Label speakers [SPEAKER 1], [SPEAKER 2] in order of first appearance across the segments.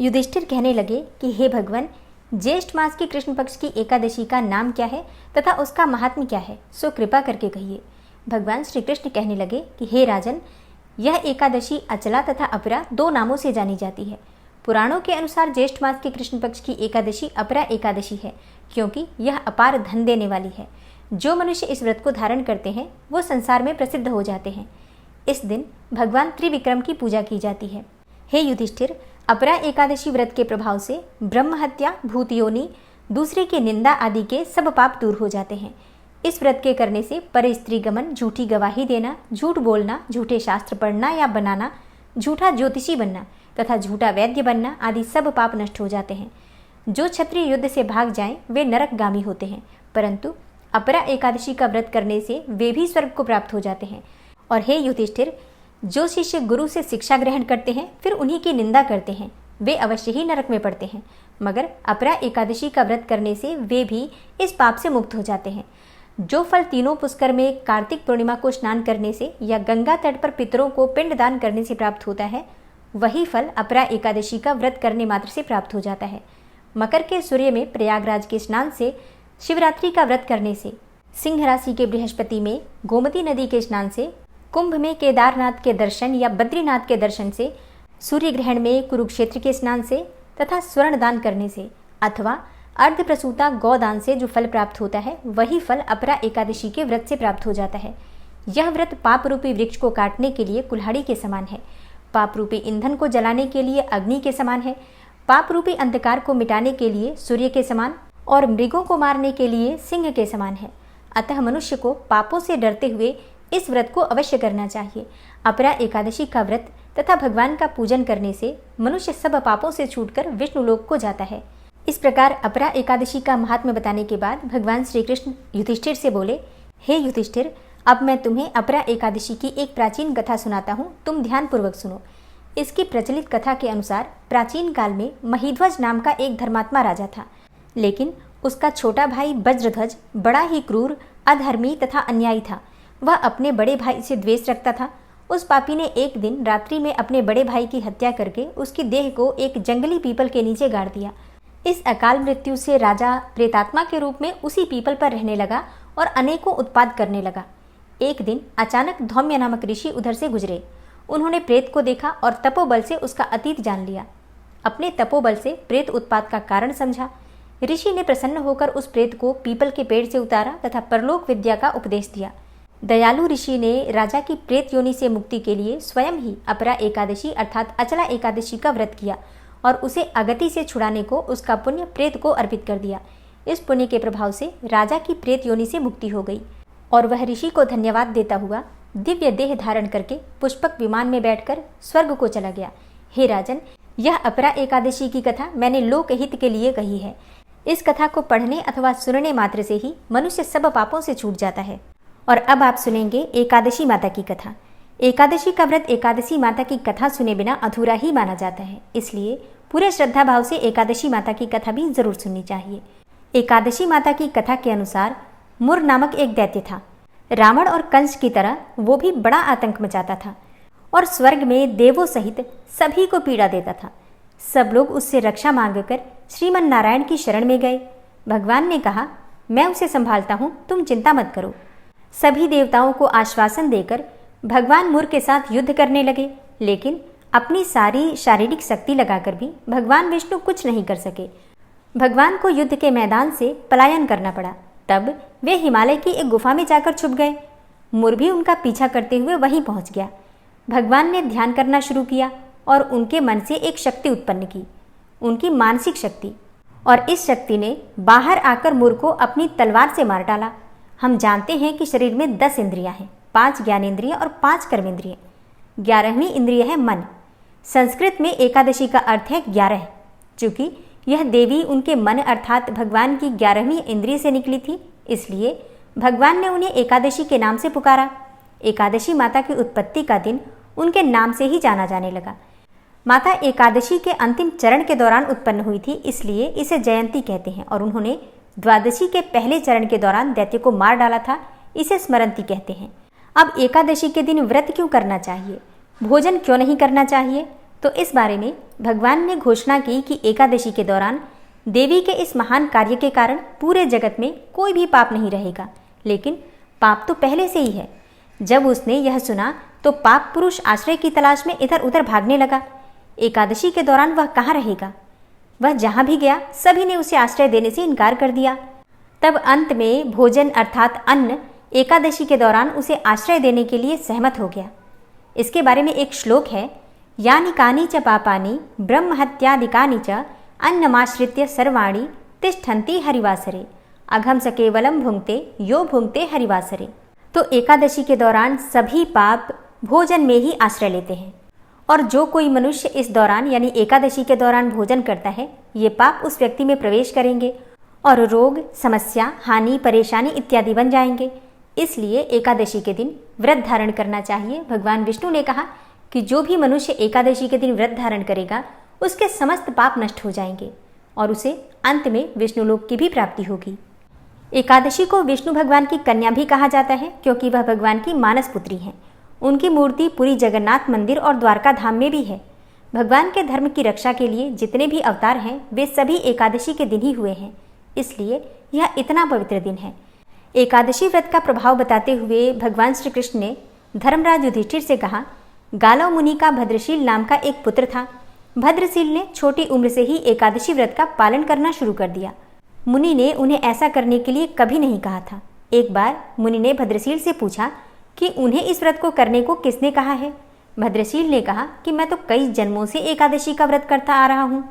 [SPEAKER 1] युधिष्ठिर कहने लगे कि हे भगवान, ज्येष्ठ मास की कृष्ण पक्ष की एकादशी का नाम क्या है तथा उसका महात्म्य क्या है, सो कृपा करके कहिए। भगवान श्री कृष्ण कहने लगे कि हे राजन, यह एकादशी अचला तथा अपरा 2 नामों से जानी जाती है। पुराणों के अनुसार ज्येष्ठ मास के कृष्ण पक्ष की एकादशी अपरा एकादशी है, क्योंकि यह अपार धन देने वाली है। जो मनुष्य इस व्रत को धारण करते हैं वो संसार में प्रसिद्ध हो जाते हैं। इस दिन भगवान त्रिविक्रम की पूजा की जाती है। हे युधिष्ठिर, अपरा एकादशी व्रत के प्रभाव से ब्रह्म हत्या, भूत योनि, दूसरे की निंदा आदि के सब पाप दूर हो जाते हैं। इस व्रत के करने से पर स्त्री गमन, झूठी गवाही देना, झूठ बोलना, झूठे शास्त्र पढ़ना या बनाना, झूठा ज्योतिषी बनना तथा झूठा वैद्य बनना आदि सब पाप नष्ट हो जाते हैं। जो क्षत्रिय युद्ध से भाग जाएं वे नरकगामी होते हैं, परंतु अपरा एकादशी का व्रत करने से वे भी स्वर्ग को प्राप्त हो जाते हैं। और हे युधिष्ठिर, जो शिष्य गुरु से शिक्षा ग्रहण करते हैं फिर उन्हीं की निंदा करते हैं वे अवश्य ही नरक में पड़ते हैं, मगर अपरा एकादशी का व्रत करने से वे भी इस पाप से मुक्त हो जाते हैं। जो फल तीनों पुष्कर में कार्तिक पूर्णिमा को स्नान करने से या गंगा तट पर पितरों को पिंडदान करने से प्राप्त होता है, वही फल अपरा एकादशी का व्रत करने मात्र से प्राप्त हो जाता है। मकर के सूर्य में प्रयागराज के स्नान से, शिवरात्रि का व्रत करने से, सिंह राशि के बृहस्पति में गोमती नदी के स्नान से, कुंभ में केदारनाथ के दर्शन या बद्रीनाथ के दर्शन से, सूर्य ग्रहण में कुरुक्षेत्र के स्नान से तथा स्वर्ण दान करने से अथवा अर्ध प्रसूता गौदान से जो फल प्राप्त होता है वही फल अपरा एकादशी के व्रत से प्राप्त हो जाता है। यह व्रत पाप रूपी वृक्ष को काटने के लिए कुल्हाड़ी के समान है, पाप रूपी ईंधन को जलाने के लिए अग्नि के समान है, पाप रूपी अंधकार को मिटाने के लिए सूर्य के समान और मृगों को मारने के लिए सिंह के समान है। अतः मनुष्य को पापों से डरते हुए इस व्रत को अवश्य करना चाहिए। अपरा एकादशी का व्रत तथा भगवान का पूजन करने से मनुष्य सब पापों से छूटकर विष्णु लोक को जाता है। इस प्रकार अपरा एकादशी का महात्म्य बताने के बाद भगवान श्री कृष्ण युधिष्ठिर से बोले, हे युधिष्ठिर, अब मैं तुम्हें अपरा एकादशी की एक प्राचीन कथा सुनाता हूँ, तुम ध्यानपूर्वक सुनो। इसकी प्रचलित कथा के अनुसार प्राचीन काल में महिध्वज नाम का एक धर्मात्मा राजा था, लेकिन उसका छोटा भाई वज्रध्वज बड़ा ही क्रूर, अधर्मी तथा अन्यायी था। वह अपने बड़े भाई से द्वेष रखता था। उस पापी ने एक दिन रात्रि में अपने बड़े भाई की हत्या करके उसकी देह को एक जंगली पीपल के नीचे गाड़ दिया। इस अकाल मृत्यु से राजा प्रेतात्मा के रूप में उसी पीपल पर रहने लगा और अनेकों उत्पात करने लगा। एक दिन अचानक धौम्य नामक ऋषि उधर से गुजरे। उन्होंने प्रेत को देखा और तपोबल से उसका अतीत जान लिया। अपने तपोबल से प्रेत उत्पात का कारण समझा। ऋषि ने प्रसन्न होकर उस प्रेत को पीपल के पेड़ से उतारा तथा परलोक विद्या का उपदेश दिया। दयालु ऋषि ने राजा की प्रेत योनि से मुक्ति के लिए स्वयं ही अपरा एकादशी अर्थात अचला एकादशी का व्रत किया और उसे अगति से छुड़ाने को उसका पुण्य प्रेत को अर्पित कर दिया। इस पुण्य के प्रभाव से राजा की प्रेत योनि से मुक्ति हो गई और वह ऋषि को धन्यवाद देता हुआ दिव्य देह धारण करके पुष्पक विमान में बैठकर स्वर्ग को चला गया। हे राजन, यह अपरा एकादशी की कथा मैंने लोकहित के लिए कही है। इस कथा को पढ़ने अथवा सुनने मात्र से ही मनुष्य सब पापों से छूट जाता है। और अब आप सुनेंगे एकादशी माता की कथा। एकादशी का व्रत एकादशी माता की कथा सुने बिना अधूरा ही माना जाता है, इसलिए पूरे श्रद्धा भाव से एकादशी माता की कथा भी जरूर सुननी चाहिए। एकादशी माता की कथा के अनुसार मुर नामक एक दैत्य था। रावण और कंस की तरह वो भी बड़ा आतंक मचाता था और स्वर्ग में देवों सहित सभी को पीड़ा देता था। सब लोग उससे रक्षा मांगकर श्रीमन नारायण की शरण में गए। भगवान ने कहा, मैं उसे संभालता हूँ, तुम चिंता मत करो। सभी देवताओं को आश्वासन देकर भगवान मुर के साथ युद्ध करने लगे, लेकिन अपनी सारी शारीरिक शक्ति लगाकर भी भगवान विष्णु कुछ नहीं कर सके। भगवान को युद्ध के मैदान से पलायन करना पड़ा। तब वे हिमालय की एक गुफा में जाकर छुप गए। मुर भी उनका पीछा करते हुए वहीं पहुंच गया। भगवान ने ध्यान करना शुरू किया और उनके मन से एक शक्ति उत्पन्न की, उनकी मानसिक शक्ति, और इस शक्ति ने बाहर आकर मुर को अपनी तलवार से मार डाला। हम जानते हैं कि शरीर में 10 इंद्रियां हैं, 5 ज्ञानेंद्रिय और 5 कर्मेंद्रिय। 11वीं इंद्रिय है मन। संस्कृत में एकादशी का अर्थ है 11। चूंकि यह देवी उनके मन अर्थात भगवान की 11वीं इंद्रिय से निकली थी, इसलिए भगवान ने उन्हें एकादशी के नाम से पुकारा। एकादशी माता की उत्पत्ति का दिन उनके नाम से ही जाना जाने लगा। माता एकादशी के अंतिम चरण के दौरान उत्पन्न हुई थी, इसलिए इसे जयंती कहते हैं, और उन्होंने द्वादशी के पहले चरण के दौरान दैत्य को मार डाला था, इसे स्मरंती कहते हैं। अब एकादशी के दिन व्रत क्यों करना चाहिए, भोजन क्यों नहीं करना चाहिए? तो इस बारे में भगवान ने घोषणा की कि एकादशी के दौरान देवी के इस महान कार्य के कारण पूरे जगत में कोई भी पाप नहीं रहेगा, लेकिन पाप तो पहले से ही है। जब उसने यह सुना तो पाप पुरुष आश्रय की तलाश में इधर उधर भागने लगा। एकादशी के दौरान वह कहाँ रहेगा? वह जहाँ भी गया सभी ने उसे आश्रय देने से इनकार कर दिया। तब अंत में भोजन अर्थात अन्न एकादशी के दौरान उसे आश्रय देने के लिए सहमत हो गया। इसके बारे में एक श्लोक है, यानि कानि च पापानि ब्रह्महत्यादिकानि च अन्नमाश्रित्य सर्वाणि तिष्ठन्ति हरिवासरे अघम स केवलम भुंक्ते यो भुंक्ते हरिवासरे। तो एकादशी के दौरान सभी पाप भोजन में ही आश्रय लेते हैं, और जो कोई मनुष्य इस दौरान यानी एकादशी के दौरान भोजन करता है, ये पाप उस व्यक्ति में प्रवेश करेंगे और रोग, समस्या, हानि, परेशानी इत्यादि बन जाएंगे। इसलिए एकादशी के दिन व्रत धारण करना चाहिए। भगवान विष्णु ने कहा कि जो भी मनुष्य एकादशी के दिन व्रत धारण करेगा उसके समस्त पाप नष्ट हो जाएंगे और उसे अंत में विष्णु लोक की भी प्राप्ति होगी। एकादशी को विष्णु भगवान की कन्या भी कहा जाता है क्योंकि वह भगवान की मानस पुत्री हैं। उनकी मूर्ति पुरी जगन्नाथ मंदिर और द्वारका धाम में भी है। भगवान के धर्म की रक्षा के लिए जितने भी अवतार हैं वे सभी एकादशी के दिन ही हुए हैं, इसलिए यह इतना पवित्र दिन है। एकादशी व्रत का प्रभाव बताते हुए भगवान श्री कृष्ण ने धर्मराज युधिष्ठिर से कहा, गालव मुनि का भद्रशील नाम का एक पुत्र था। भद्रशील ने छोटी उम्र से ही एकादशी व्रत का पालन करना शुरू कर दिया। मुनि ने उन्हें ऐसा करने के लिए कभी नहीं कहा था। एक बार मुनि ने भद्रशील से पूछा कि उन्हें इस व्रत को करने को किसने कहा है। भद्रशील ने कहा कि मैं तो कई जन्मों से एकादशी का व्रत करता आ रहा हूँ।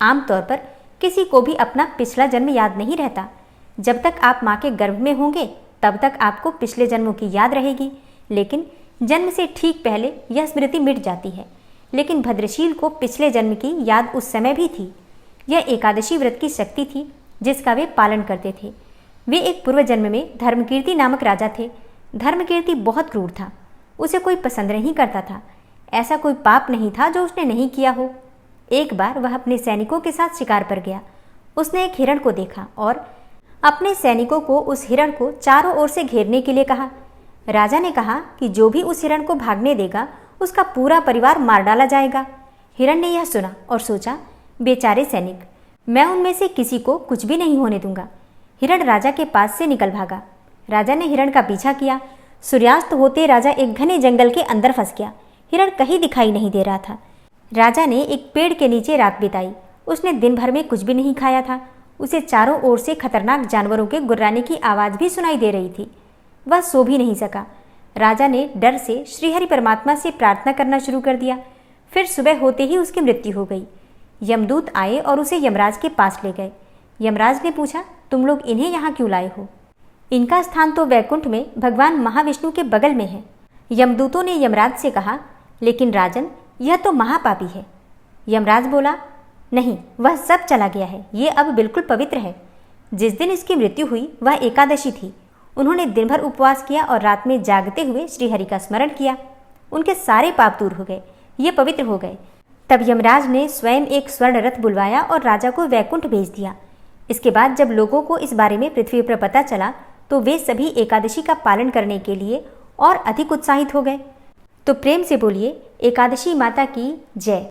[SPEAKER 1] आमतौर पर किसी को भी अपना पिछला जन्म याद नहीं रहता। जब तक आप माँ के गर्भ में होंगे तब तक आपको पिछले जन्मों की याद रहेगी, लेकिन जन्म से ठीक पहले यह स्मृति मिट जाती है। लेकिन भद्रशील को पिछले जन्म की याद उस समय भी थी। यह एकादशी व्रत की शक्ति थी जिसका वे पालन करते थे। वे एक पूर्व जन्म में धर्मकीर्ति नामक राजा थे। धर्मकीर्ति बहुत क्रूर था, उसे कोई पसंद नहीं करता था। ऐसा कोई पाप नहीं था जो उसने नहीं किया हो। एक बार वह अपने सैनिकों के साथ शिकार पर गया। उसने एक हिरण को देखा और अपने सैनिकों को उस हिरण को चारों ओर से घेरने के लिए कहा। राजा ने कहा कि जो भी उस हिरण को भागने देगा उसका पूरा परिवार मार डाला जाएगा। हिरण ने यह सुना और सोचा, बेचारे सैनिक, मैं उनमें से किसी को कुछ भी नहीं होने दूंगा। हिरण राजा के पास से निकल भागा। राजा ने हिरण का पीछा किया। सूर्यास्त होते राजा एक घने जंगल के अंदर फंस गया। हिरण कहीं दिखाई नहीं दे रहा था। राजा ने एक पेड़ के नीचे रात बिताई। उसने दिन भर में कुछ भी नहीं खाया था। उसे चारों ओर से खतरनाक जानवरों के गुर्राने की आवाज़ भी सुनाई दे रही थी। वह सो भी नहीं सका। राजा ने डर से श्रीहरि परमात्मा से प्रार्थना करना शुरू कर दिया। फिर सुबह होते ही उसकी मृत्यु हो गई। यमदूत आए और उसे यमराज के पास ले गए। यमराज ने पूछा, तुम लोग इन्हें यहाँ क्यों लाए हो? इनका स्थान तो वैकुंठ में भगवान महाविष्णु के बगल में है। यमदूतों ने यमराज से कहा, लेकिन राजन, यह तो महापापी है। यमराज बोला, नहीं, वह सब चला गया है, ये अब बिल्कुल पवित्र है। जिस दिन इसकी मृत्यु हुई वह एकादशी थी। उन्होंने दिन भर उपवास किया और रात में जागते हुए श्रीहरि का स्मरण किया। उनके सारे पाप दूर हो गए, ये पवित्र हो गए। तब यमराज ने स्वयं एक स्वर्ण रथ बुलवाया और राजा को वैकुंठ भेज दिया। इसके बाद जब लोगों को इस बारे में पृथ्वी पर पता चला तो वे सभी एकादशी का पालन करने के लिए और अधिक उत्साहित हो गए। तो प्रेम से बोलिए, एकादशी माता की जय।